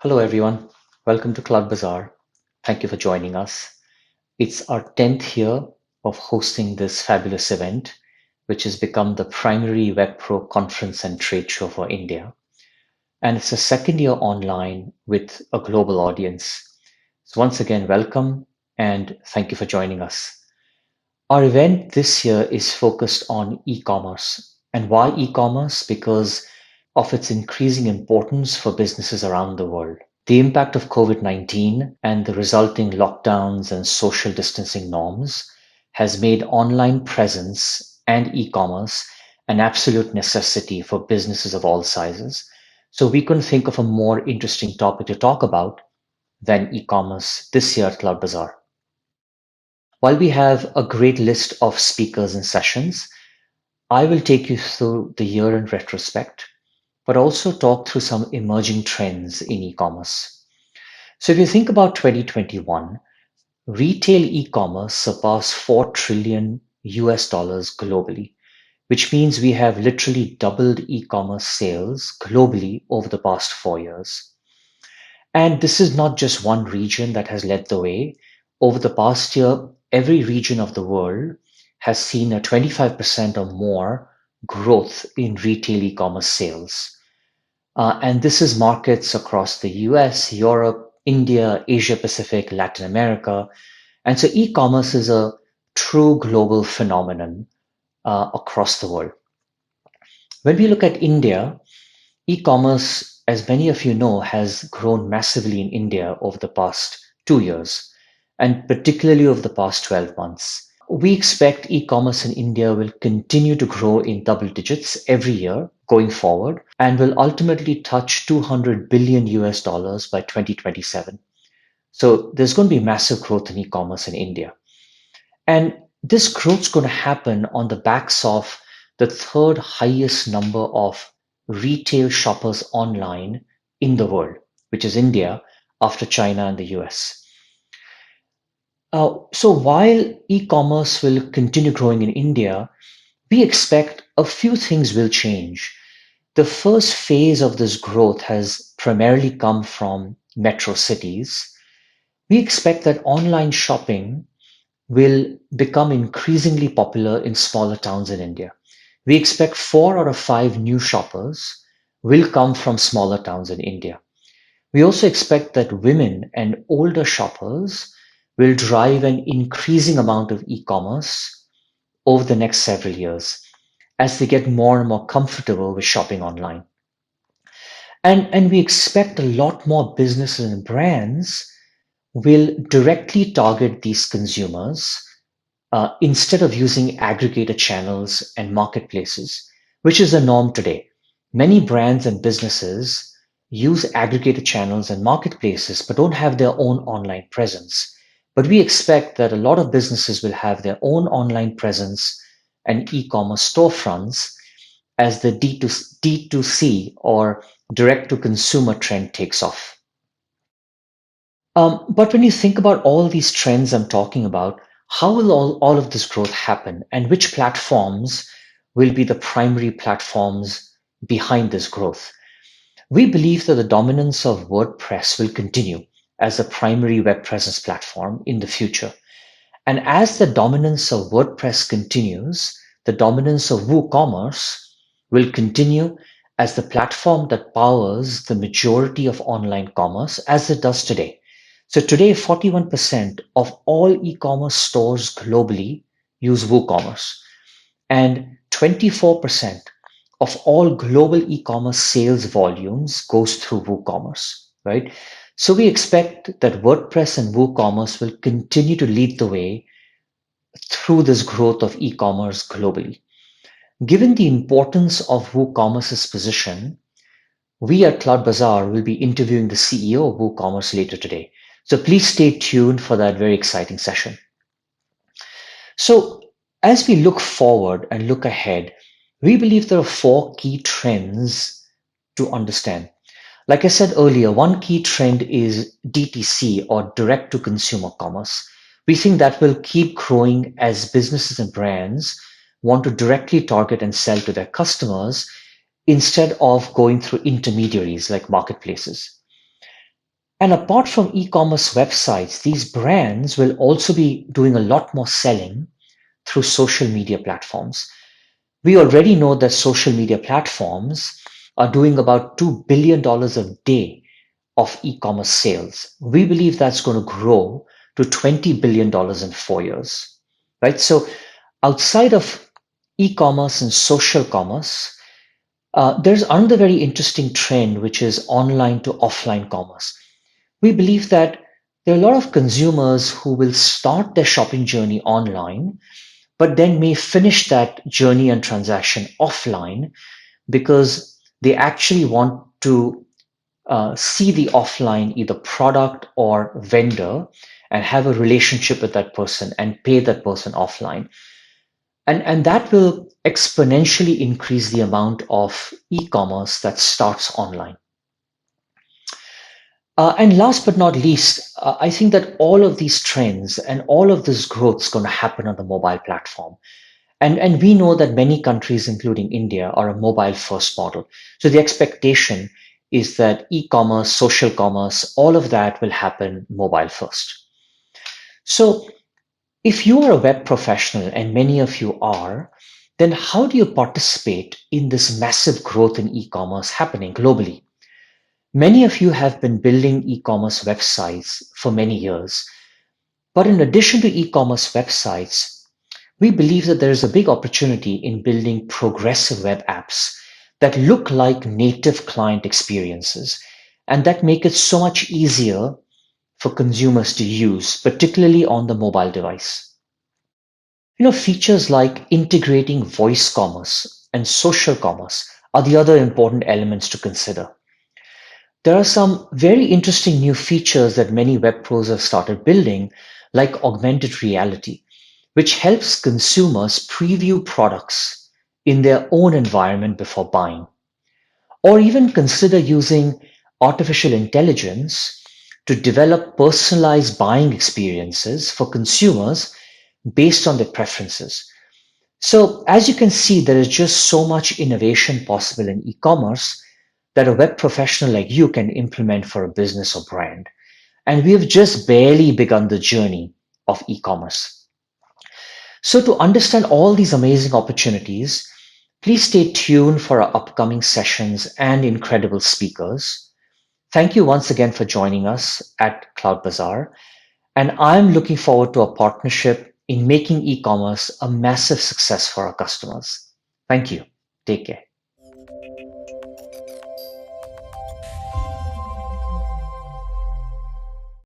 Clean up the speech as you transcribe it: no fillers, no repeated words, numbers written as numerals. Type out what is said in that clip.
Hello, everyone. Welcome to Cloudbazaar. Thank you for joining us. It's our 10th year of hosting this fabulous event, which has become the primary Web Pro conference and trade show for India. And it's a second year online with a global audience. So, once again, welcome and thank you for joining us. Our event this year is focused on e commerce. And why e commerce? Because of its increasing importance for businesses around the world. The impact of COVID-19 and the resulting lockdowns and social distancing norms has made online presence and e-commerce an absolute necessity for businesses of all sizes. So we couldn't think of a more interesting topic to talk about than e-commerce this year at Cloud Bazaar. While we have a great list of speakers and sessions, I will take you through the year in retrospect, but also talk through some emerging trends in e-commerce. So if you think about 2021, retail e-commerce surpassed 4 trillion US dollars globally, which means we have literally doubled e-commerce sales globally over the past 4 years. And this is not just one region that has led the way. Over the past year, every region of the world has seen a 25% or more growth in retail e-commerce sales. And this is markets across the US, Europe, India, Asia Pacific, Latin America. And so e commerce is a true global phenomenon across the world. When we look at India, e commerce, as many of you know, has grown massively in India over the past 2 years, and particularly over the past 12 months. We expect e-commerce in India will continue to grow in double digits every year going forward and will ultimately touch 200 billion US dollars by 2027. So there's going to be massive growth in e-commerce in India. And this growth is going to happen on the backs of the third highest number of retail shoppers online in the world, which is India after China and the US. So while e-commerce will continue growing in India, we expect a few things will change. The first phase of this growth has primarily come from metro cities. We expect that online shopping will become increasingly popular in smaller towns in India. We expect 4 out of 5 new shoppers will come from smaller towns in India. We also expect that women and older shoppers will drive an increasing amount of e-commerce over the next several years as they get more and more comfortable with shopping online. And we expect a lot more businesses and brands will directly target these consumers instead of using aggregator channels and marketplaces, which is the norm today. Many brands and businesses use aggregator channels and marketplaces but don't have their own online presence. But we expect that a lot of businesses will have their own online presence and e-commerce storefronts as the D2C or direct to consumer trend takes off. But when you think about all these trends I'm talking about, how will all of this growth happen and which platforms will be the primary platforms behind this growth? We believe that the dominance of WordPress will continue as a primary web presence platform in the future. And as the dominance of WordPress continues, the dominance of WooCommerce will continue as the platform that powers the majority of online commerce as it does today. So today, 41% of all e-commerce stores globally use WooCommerce, and 24% of all global e-commerce sales volumes goes through WooCommerce, right? So we expect that WordPress and WooCommerce will continue to lead the way through this growth of e-commerce globally. Given the importance of WooCommerce's position, we at Cloud Bazaar will be interviewing the CEO of WooCommerce later today. So please stay tuned for that very exciting session. So as we look forward and look ahead, we believe there are 4 key trends to understand. Like I said earlier, one key trend is DTC or direct to consumer commerce, We think that will keep growing as businesses and brands want to directly target and sell to their customers instead of going through intermediaries like marketplaces. And apart from e-commerce websites, these brands will also be doing a lot more selling through social media platforms. We already know that social media platforms are doing about $2 billion a day of e-commerce sales. We believe that's going to grow to $20 billion in 4 years, right? So outside of e-commerce and social commerce, there's another very interesting trend, which is online to offline commerce. We believe that there are a lot of consumers who will start their shopping journey online, but then may finish that journey and transaction offline because they actually want to see the offline either product or vendor and have a relationship with that person and pay that person offline. And that will exponentially increase the amount of e-commerce that starts online. And last but not least, I think that all of these trends and all of this growth is going to happen on the mobile platform. And we know that many countries, including India, are a mobile first model. So the expectation is that e-commerce, social commerce, all of that will happen mobile first. So if you are a web professional, and many of you are, then how do you participate in this massive growth in e-commerce happening globally? Many of you have been building e-commerce websites for many years. But in addition to e-commerce websites, we believe that there is a big opportunity in building progressive web apps that look like native client experiences and that make it so much easier for consumers to use, particularly on the mobile device. Features like integrating voice commerce and social commerce are the other important elements to consider. There are some very interesting new features that many web pros have started building, like augmented reality, which helps consumers preview products in their own environment before buying, or even consider using artificial intelligence to develop personalized buying experiences for consumers based on their preferences. So, as you can see, there is just so much innovation possible in e commerce that a web professional like you can implement for a business or brand. And we have just barely begun the journey of e commerce. So, to understand all these amazing opportunities, please stay tuned for our upcoming sessions and incredible speakers. Thank you once again for joining us at Cloudbazaar. And I'm looking forward to a partnership in making e commerce a massive success for our customers. Thank you. Take care.